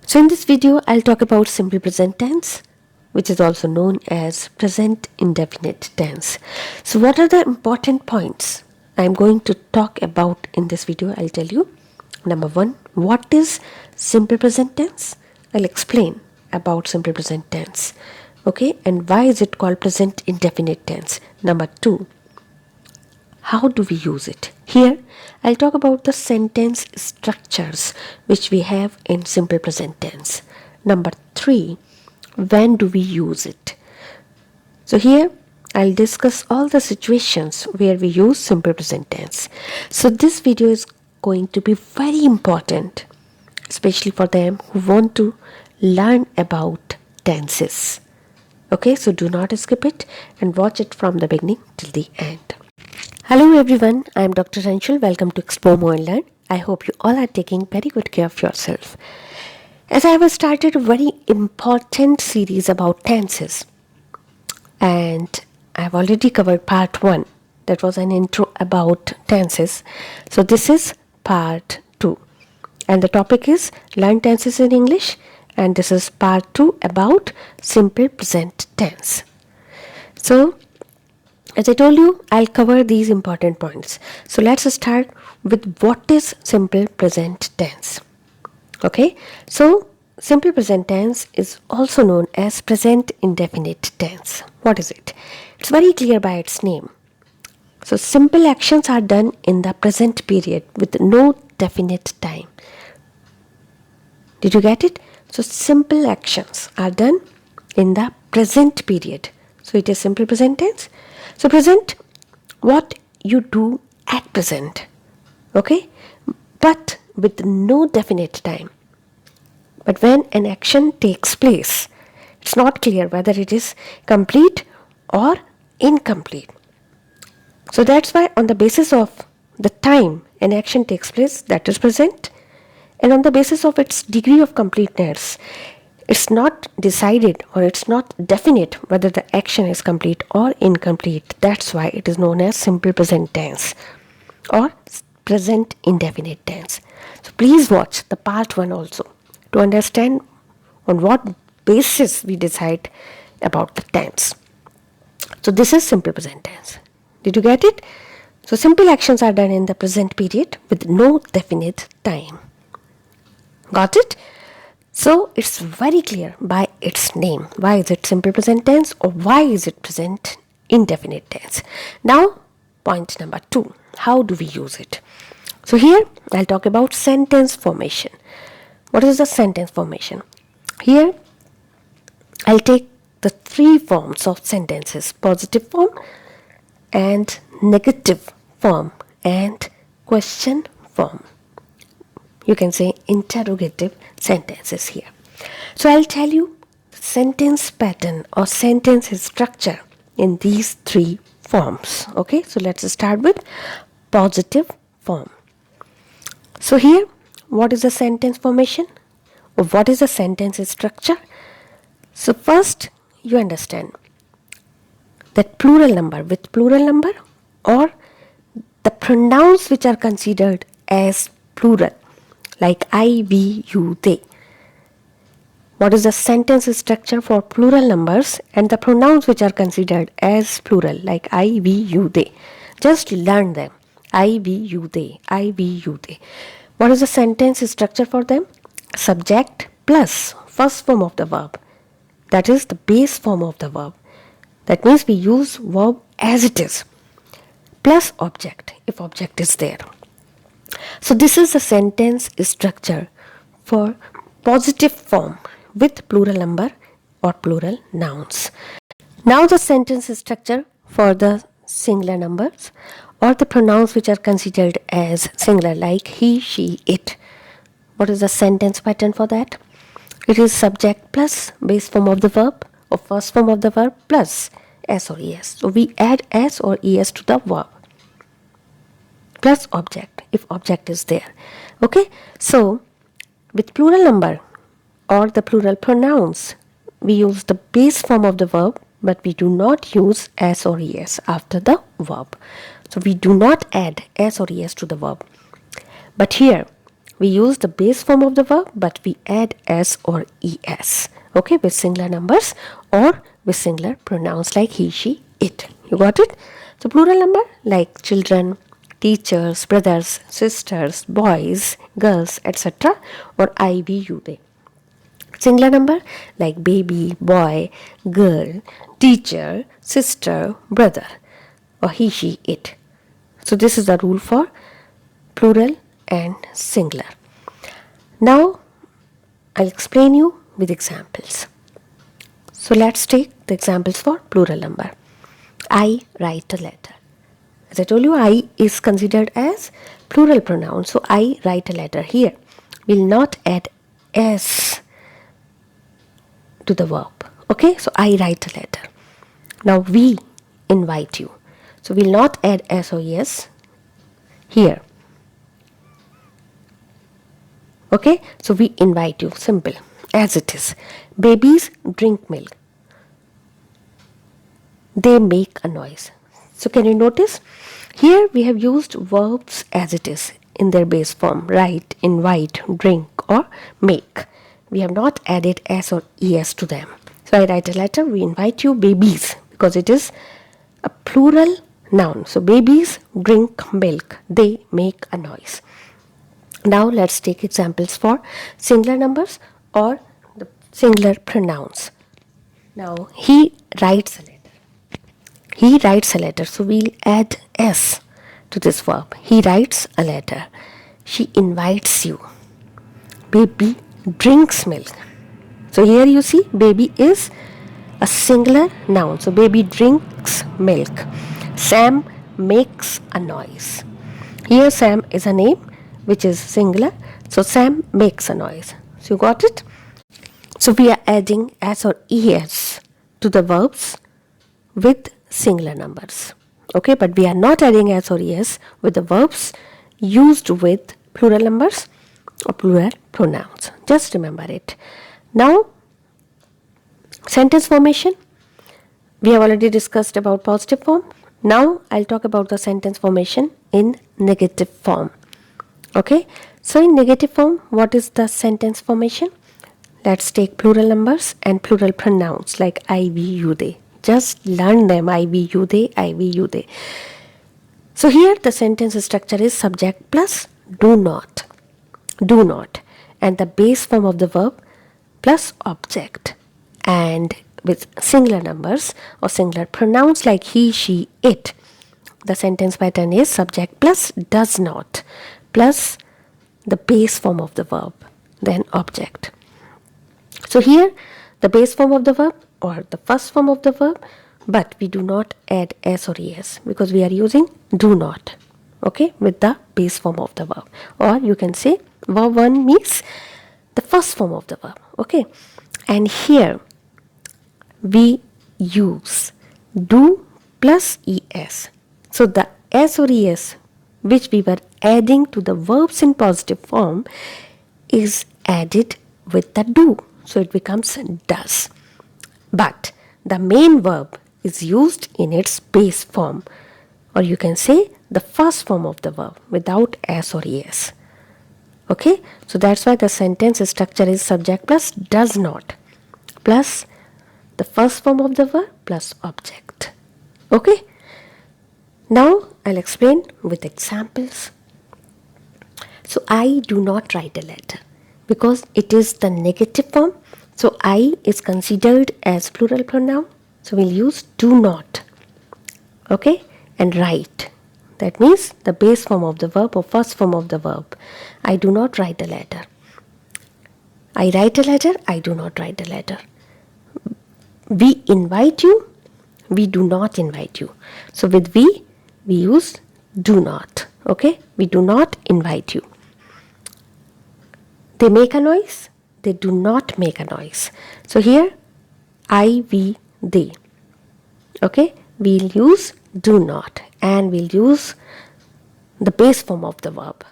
So in this video, I'll talk about simple present tense, which is also known as present indefinite tense. So what are the important points I'm going to talk about in this video? I'll tell you. Number one, what is simple present tense? I'll explain about simple present tense. Okay, and why is it called present indefinite tense? Number two, how do we use it? Here, I'll talk about the sentence structures which we have in simple present tense. Number three, when do we use it? So here, I'll discuss all the situations where we use simple present tense. So this video is going to be very important, especially for them who want to learn about tenses. Okay, so do not skip it and watch it from the beginning till the end. Hello everyone, I am Dr. Anshul. Welcome to Explore More and Learn. I hope you all are taking very good care of yourself. As I have started a very important series about tenses, and I have already covered part 1. That was an intro about tenses. So this is part 2. And the topic is learn tenses in English. And this is part 2 about simple present tense. So as I told you, I'll cover these important points. So let's start with what is simple present tense. Okay, so simple present tense is also known as present indefinite tense. What is it? It's very clear by its name. So simple actions are done in the present period with no definite time. Did you get it? So simple actions are done in the present period. So it is simple present tense. So present, what you do at present, okay, but with no definite time. But when an action takes place, it's not clear whether it is complete or incomplete. So that's why on the basis of the time an action takes place, that is present, and on the basis of its degree of completeness, it's not decided or it's not definite whether the action is complete or incomplete. That's why it is known as simple present tense or present indefinite tense. So please watch the part 1 also to understand on what basis we decide about the tense. So this is simple present tense. Did you get it? So simple actions are done in the present period with no definite time. Got it? So it's very clear by its name. Why is it simple present tense or why is it present indefinite tense? Now, point number 2. How do we use it? So here I'll talk about sentence formation. What is the sentence formation? Here I'll take the 3 forms of sentences: positive form and negative form and question form. You can say interrogative sentences here. So I'll tell you sentence pattern or sentence structure in these 3 forms. Okay, so let's start with positive form. So here, what is the sentence formation or what is the sentence structure? So first, you understand that plural number with plural number or the pronouns which are considered as plural, like I, we, you, they. What is the sentence structure for plural numbers and the pronouns which are considered as plural, like I, we, you, they? Just learn them. I, we, you, they. I, we, you, they. What is the sentence structure for them? Subject plus first form of the verb. That is the base form of the verb. That means we use verb as it is, plus object if object is there. So this is the sentence structure for positive form with plural number or plural nouns. Now the sentence structure for the singular numbers or the pronouns which are considered as singular, like he, she, it. What is the sentence pattern for that? It is subject plus base form of the verb or first form of the verb plus s or es. So we add s or es to the verb plus object if object is there. Okay, so with plural number or the plural pronouns, we use the base form of the verb, but we do not use s or es after the verb. So we do not add s or es to the verb. But here we use the base form of the verb, but we add s or es, okay, with singular numbers or with singular pronouns like he, she, it. You got it? So plural number like children, teachers, brothers, sisters, boys, girls, etc., or I, we, you, they. Singular number like baby, boy, girl, teacher, sister, brother, or he, she, it. So this is the rule for plural and singular. Now I'll explain you with examples. So let's take the examples for plural number. I write a letter. As I told you, I is considered as plural pronoun. So I write a letter. Here we'll not add s to the verb. Okay, so I write a letter. Now we invite you. So we'll not add s or yes here. Okay, so we invite you, simple, as it is. Babies drink milk. They make a noise. So can you notice? Here we have used verbs as it is in their base form. Write, invite, drink or make. We have not added s or es to them. So I write a letter, we invite you, babies, because it is a plural noun. So babies drink milk. They make a noise. Now let's take examples for singular numbers or the singular pronouns. Now he writes a letter. He writes a letter. So we'll add s to this verb. He writes a letter. She invites you. Baby drinks milk. So here you see baby is a singular noun. So baby drinks milk. Sam makes a noise. Here Sam is a name which is singular. So Sam makes a noise. So you got it? So we are adding s or es to the verbs with singular numbers. Okay, but we are not adding s or es with the verbs used with plural numbers or plural pronouns. Just remember it. Now, sentence formation. We have already discussed about positive form. Now I'll talk about the sentence formation in negative form. Okay, so in negative form, what is the sentence formation? Let's take plural numbers and plural pronouns like I, we, you, they. Just learn them. I, we, you, they, I, we, you, they. So here the sentence structure is subject plus do not. Do not. And the base form of the verb plus object. And with singular numbers or singular pronouns like he, she, it. The sentence pattern is subject plus does not plus the base form of the verb, then object. So here the base form of the verb or the first form of the verb, but we do not add s or es because we are using do not, okay, with the base form of the verb. Or you can say verb 1 means the first form of the verb, okay. And here we use do plus es. So the s or es which we were adding to the verbs in positive form is added with the do. So it becomes does. But the main verb is used in its base form, or you can say the first form of the verb without s or es. Okay, so that's why the sentence structure is subject plus does not plus the first form of the verb plus object. Okay, now I'll explain with examples. So I do not write a letter because it is the negative form. So I is considered as plural pronoun. So we'll use do not. Okay, and write. That means the base form of the verb or first form of the verb. I do not write a letter. I write a letter. I do not write a letter. We invite you. We do not invite you. So with we use do not. Okay, we do not invite you. They make a noise. They do not make a noise. So here I, we, they. Okay, we'll use do not and we'll use the base form of the verb.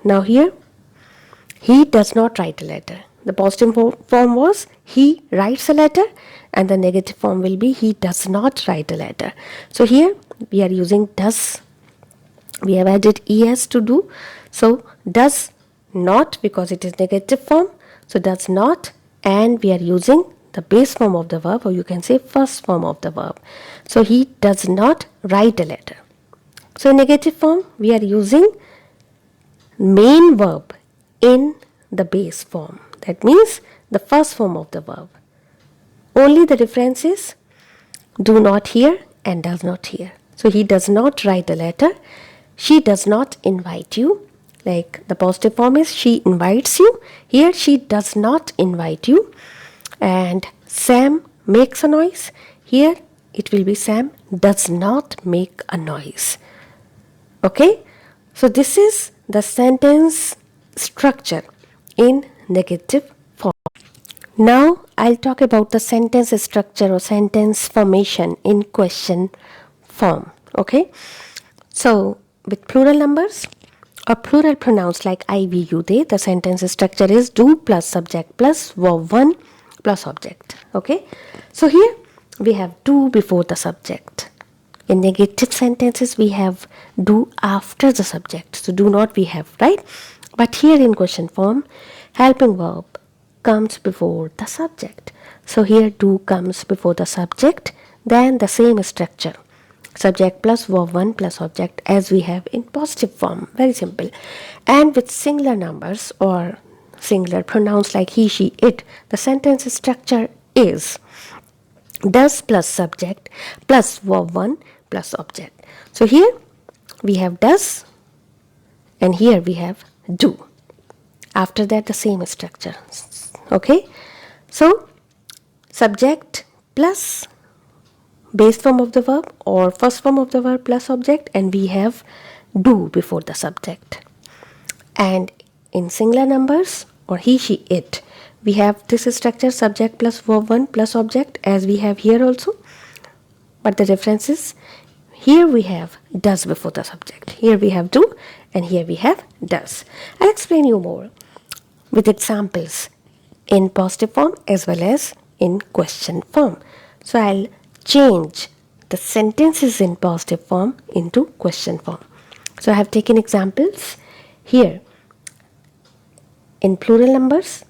Now here he does not write a letter. The positive form was he writes a letter and the negative form will be he does not write a letter. So here we are using does. We have added es to do. So does not because it is negative form. So does not, and we are using the base form of the verb, or you can say first form of the verb. So he does not write a letter. So in negative form, we are using main verb in the base form. That means the first form of the verb. Only the difference is do not hear and does not hear. So he does not write a letter. She does not invite you. Like the positive form is she invites you. Here she does not invite you. And Sam makes a noise. Here it will be Sam does not make a noise. Okay? So this is the sentence structure in negative form. Now I'll talk about the sentence structure or sentence formation in question form. Okay? So with plural numbers or plural pronouns like I, we, you, they, the sentence structure is do plus subject plus verb 1 plus object. Okay? So here we have do before the subject. In negative sentences we have do after the subject. So do not we have, right? But here in question form, helping verb comes before the subject. So here do comes before the subject, then the same structure. Subject plus verb 1 plus object as we have in positive form. Very simple. And with singular numbers or singular pronouns like he, she, it, the sentence structure is does plus subject plus verb 1 plus object. So here we have does and here we have do. After that the same structure. Okay. So subject plus base form of the verb or first form of the verb plus object, and we have do before the subject. And in singular numbers or he, she, it, we have this structure subject plus verb 1 plus object as we have here also. But the difference is here we have does before the subject. Here we have do and here we have does. I'll explain you more with examples in positive form as well as in question form. So I'll change the sentences in positive form into question form. So I have taken examples here in plural numbers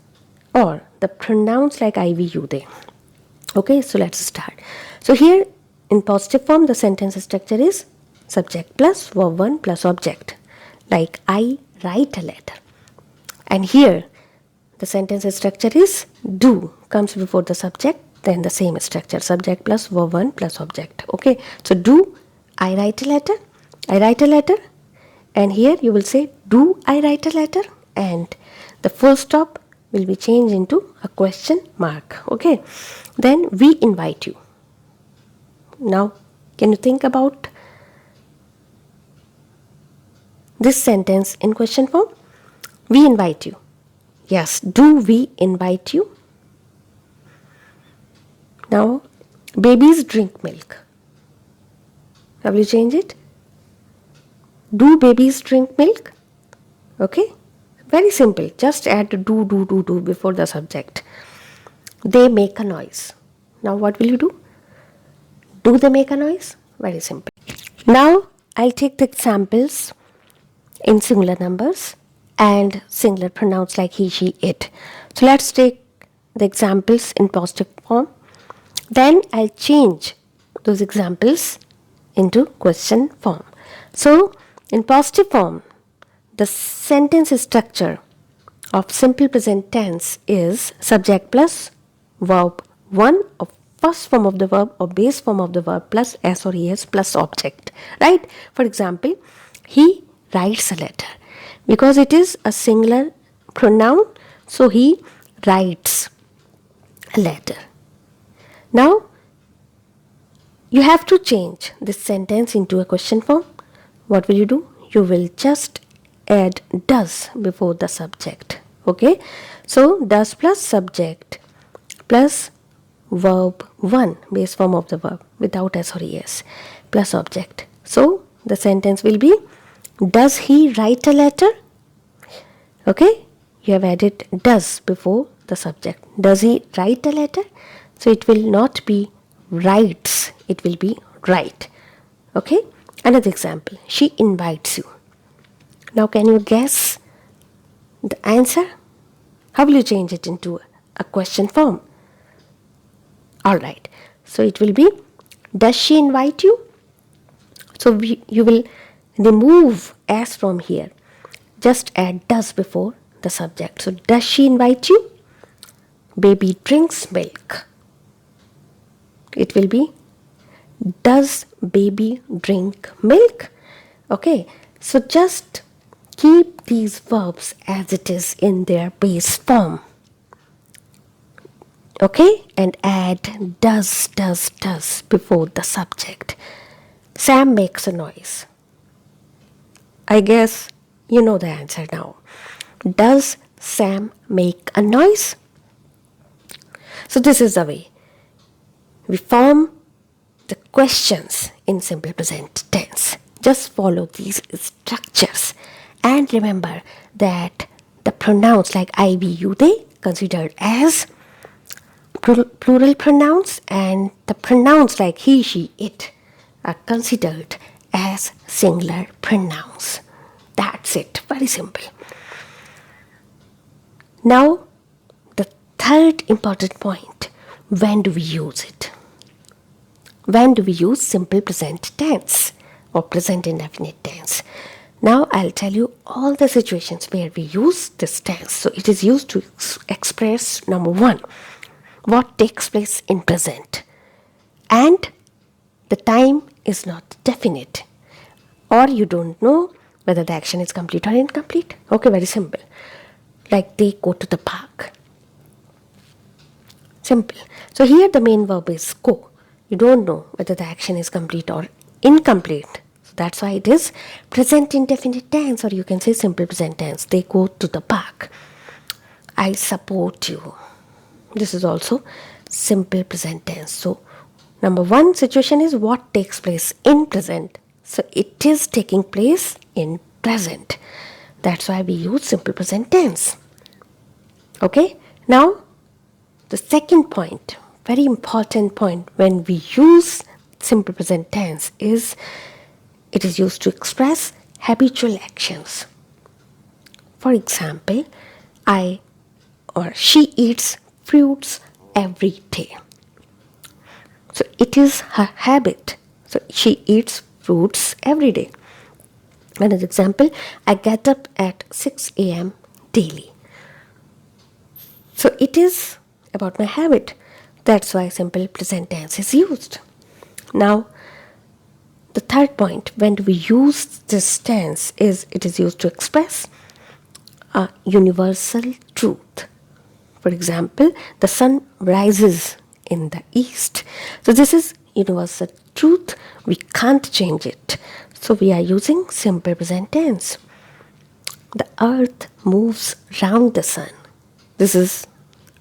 or the pronouns like I, we, you, they. Okay, so let's start. So here in positive form the sentence structure is subject plus verb 1 plus object, like I write a letter. And here the sentence structure is do comes before the subject, then the same structure subject plus verb 1 plus object. Okay, so do I write a letter, I write a letter, and here you will say do I write a letter, and the full stop will be changed into a question mark. Okay, then we invite you. Now can you think about this sentence in question form? We invite you. Yes, do we invite you? Now babies drink milk. Have you changed it? Do babies drink milk? Okay, very simple. Just add do before the subject. They make a noise. Now what will you do? Do they make a noise? Very simple. Now I'll take the examples in singular numbers and singular pronouns like he, she, it. So let's take the examples in positive form. Then I'll change those examples into question form. So in positive form, the sentence structure of simple present tense is subject plus verb 1 of first form of the verb or base form of the verb plus s or es plus object, right? For example, he writes a letter. Because it is a singular pronoun, so he writes a letter. Now you have to change this sentence into a question form. What will you do? You will just add does before the subject. Okay, so does plus subject plus verb 1 base form of the verb without s or es plus object. So the sentence will be does he write a letter? Okay, you have added does before the subject. Does he write a letter? So it will not be writes, it will be write. Okay, another example, she invites you. Now can you guess the answer, how will you change it into a question form? Alright, so it will be, does she invite you? So you will remove S from here. Just add does before the subject. So does she invite you? Baby drinks milk. It will be, does baby drink milk? Okay, so just keep these verbs as it is in their base form. Okay, and add does before the subject. Sam makes a noise. I guess you know the answer now. Does Sam make a noise? So this is the way we form the questions in simple present tense. Just follow these structures and remember that the pronouns like I, we, you, they considered as plural pronouns, and the pronouns like he, she, it are considered as singular pronouns. That's it, very simple. Now, the third important point, when do we use it? When do we use simple present tense or present indefinite tense? Now I'll tell you all the situations where we use this tense. So it is used to express, number one, what takes place in present, and the time is not definite, or you don't know whether the action is complete or incomplete. Okay, very simple. Like they go to the park. Simple. So here the main verb is go. You don't know whether the action is complete or incomplete. So that's why it is present indefinite tense, or you can say simple present tense. They go to the park. I support you. This is also simple present tense. So number one situation is what takes place in present. So it is taking place in present. That's why we use simple present tense. Okay, now the second point, very important point when we use simple present tense, is it is used to express habitual actions. For example, I or she eats fruits every day. So it is her habit. So she eats fruits every day. Another example, I get up at 6 a.m. daily. So it is about my habit. That's why simple present tense is used. Now, the third point, when we use this tense, is it is used to express a universal truth. For example, the sun rises in the east. So this is universal truth. We can't change it. So we are using simple present tense. The earth moves round the sun. This is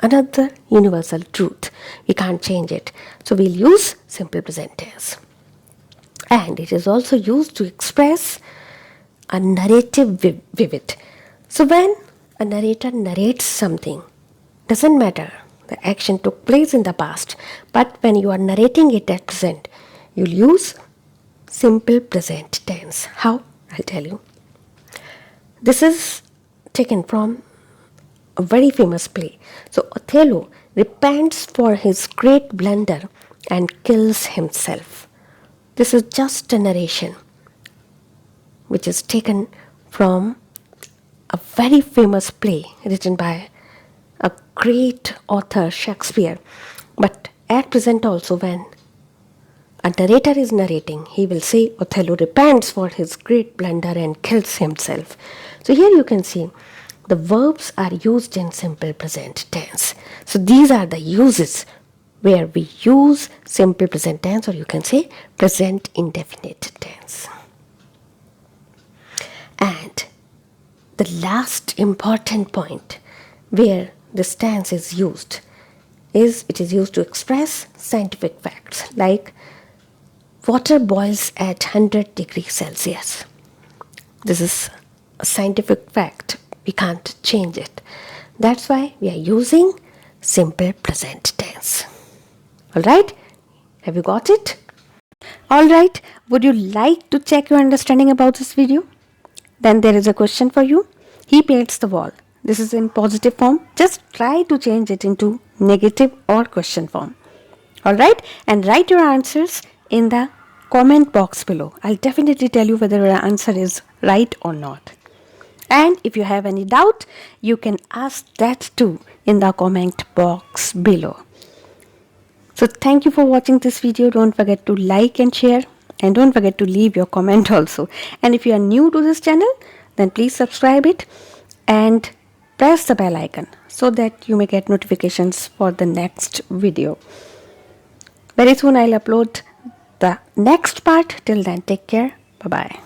another universal truth. We can't change it. So we'll use simple present tense. And it is also used to express a narrative vivid. So when a narrator narrates something, doesn't matter, the action took place in the past, but when you are narrating it at present, you'll use simple present tense. How? I'll tell you. This is taken from a very famous play. So Othello repents for his great blunder and kills himself. This is just a narration which is taken from a very famous play written by a great author, Shakespeare. But at present also, when a narrator is narrating, he will say Othello repents for his great blunder and kills himself. So here you can see the verbs are used in simple present tense. So these are the uses where we use simple present tense, or you can say present indefinite tense. And the last important point where this tense is used is it is used to express scientific facts, like water boils at 100 degrees Celsius. This is a scientific fact. We can't change it. That's why we are using simple present tense. Alright? Have you got it? Alright, would you like to check your understanding about this video? Then there is a question for you. He paints the wall. this is in positive form, just try to change it into negative or question form. Alright, and write your answers in the comment box below. I'll definitely tell you whether your answer is right or not. And if you have any doubt, you can ask that too in the comment box below. So thank you for watching this video. Don't forget to like and share, and don't forget to leave your comment also. And if you are new to this channel, then please subscribe it and press the bell icon so that you may get notifications for the next video. Very soon I'll upload the next part. Till then, take care. Bye bye.